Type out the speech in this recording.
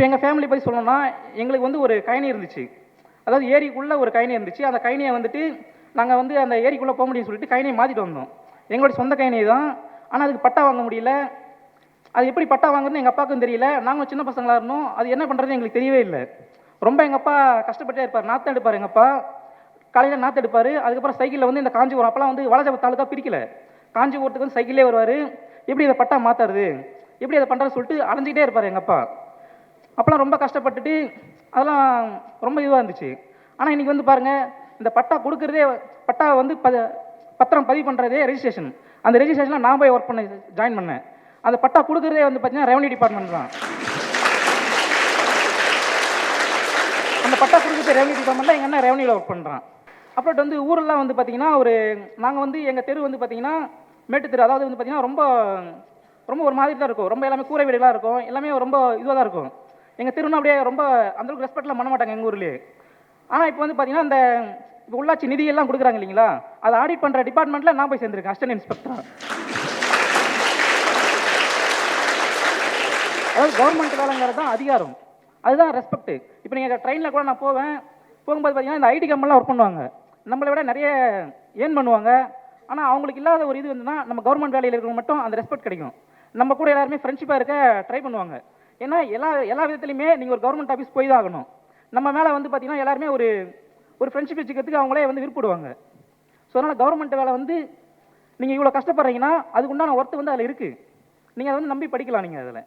இப்போ எங்கள் ஃபேமிலி பற்றி சொல்லணும்னா எங்களுக்கு வந்து ஒரு கயனி இருந்துச்சு. அதாவது ஏரிக்குள்ளே ஒரு கயனி இருந்துச்சு. அந்த கயனியை வந்துட்டு நாங்கள் வந்து அந்த ஏரிக்குள்ளே போக முடியும்னு சொல்லிட்டு கயனியை மாற்றிட்டு வந்தோம். எங்களுடைய சொந்த கயனி தான். ஆனால் அதுக்கு பட்டா வாங்க முடியல. அது எப்படி பட்டா வாங்குறதுன்னு எங்கள் அப்பாவுக்கும் தெரியல. நாங்களும் சின்ன பசங்களாக இருந்தோம். அது என்ன பண்ணுறதுன்னு எங்களுக்கு தெரியவே இல்லை. ரொம்ப எங்கள் அப்பா கஷ்டப்பட்டே இருப்பார். நாற்று எடுப்பார் எங்கள் அப்பா. காலையில் நாற்று எடுப்பார். அதுக்கப்புறம் சைக்கிளில் வந்து இந்த காஞ்சிபுரம் அப்போலாம் வந்து வாலாஜாபாத் தாலுக்கா பிரிக்கல. காஞ்சிபுரத்துக்கு வந்து சைக்கிளே வருவார். எப்படி இதை பட்டா மாற்றுறது, எப்படி அதை பண்ணுறதுன்னு சொல்லிட்டு அலைஞ்சிக்கிட்டே இருப்பார் எங்கள் அப்பா. அப்போலாம் ரொம்ப கஷ்டப்பட்டுட்டு அதெல்லாம் ரொம்ப இதுவாக இருந்துச்சு. ஆனால் இன்றைக்கி வந்து பாருங்கள், இந்த பட்டா கொடுக்குறதே, பட்டா வந்து பத்திரம் பதிவு பண்ணுறதே ரெஜிஸ்ட்ரேஷன். அந்த ரெஜிஸ்ட்ரேஷனில் நான் போய் ஒர்க் பண்ண ஜாயின் பண்ணேன். அந்த பட்டா கொடுக்குறதே வந்து பார்த்தீங்கன்னா ரெவன்யூ டிபார்ட்மெண்ட் தான். அந்த பட்டா கொடுக்குறது ரெவன்யூ டிபார்ட்மெண்ட்டில் எங்கள் அண்ணன் ரெவன்யூவில் ஒர்க் பண்ணுறான். அப்புறம் வந்து ஊரெல்லாம் வந்து பார்த்தீங்கன்னா நாங்கள் வந்து எங்கள் தெரு வந்து பார்த்தீங்கன்னா மேட்டு தெரு. அதாவது வந்து பார்த்தீங்கன்னா ரொம்ப ரொம்ப ஒரு மாதிரி தான் இருக்கும். ரொம்ப எல்லாமே கூரை வீடுகளாக இருக்கும். எல்லாமே ரொம்ப இதுவாக தான் இருக்கும். எங்கள் தெருன்னா அப்படியே ரொம்ப அந்தளவுக்கு ரெஸ்பெக்ட்லாம் பண்ண மாட்டாங்க எங்கள் ஊர்லேயே. ஆனால் இப்போ வந்து பார்த்தீங்கன்னா இந்த இப்போ உள்ளாட்சி நிதியெல்லாம் கொடுக்குறாங்க இல்லைங்களா, அதை ஆடிட் பண்ணுற டிபார்ட்மெண்ட்டில் நான் போய் சேர்ந்துருக்கேன் அசிஸ்டன்ட் இன்ஸ்பெக்டராக. அதாவது கவர்மெண்ட் வேலைங்கிறது தான் அதிகாரம், அதுதான் ரெஸ்பெக்ட். இப்போ நீங்கள் ட்ரெயினில் கூட நான் போகும்போது பார்த்தீங்கன்னா இந்த ஐடி கம்பெனிலாம் ஒர்க் பண்ணுவாங்க. நம்மளை விட நிறைய ஏர்ன் பண்ணுவாங்க. ஆனால் அவங்களுக்கு இல்லாத ஒரு இது வந்துன்னா நம்ம கவர்மெண்ட் வேலையில் இருக்கிறவங்க மட்டும் அந்த ரெஸ்பெக்ட் கிடைக்கும். நம்ம கூட எல்லாருமே ஃப்ரெண்ட்ஷிப்பாக இருக்க ட்ரை பண்ணுவாங்க. ஏன்னா எல்லா விதத்துலையுமே நீங்கள் ஒரு கவர்மெண்ட் ஆஃபீஸ் போய் தான் ஆகணும். நம்ம மேலே வந்து பார்த்தீங்கன்னா எல்லாருமே ஒரு ஃப்ரெண்ட்ஷிப் வச்சுக்கிறதுக்கு அவங்களே வந்து விருப்பப்படுவாங்க. ஸோ அதனால் கவர்மெண்ட் வேலை வந்து நீங்கள் இவ்வளோ கஷ்டப்படுறீங்கன்னா அதுக்கு உண்டான ஒர்த்து வந்து அதில் இருக்குது. நீங்கள் அதை வந்து நம்பி படிக்கலாம் நீங்கள் அதில்.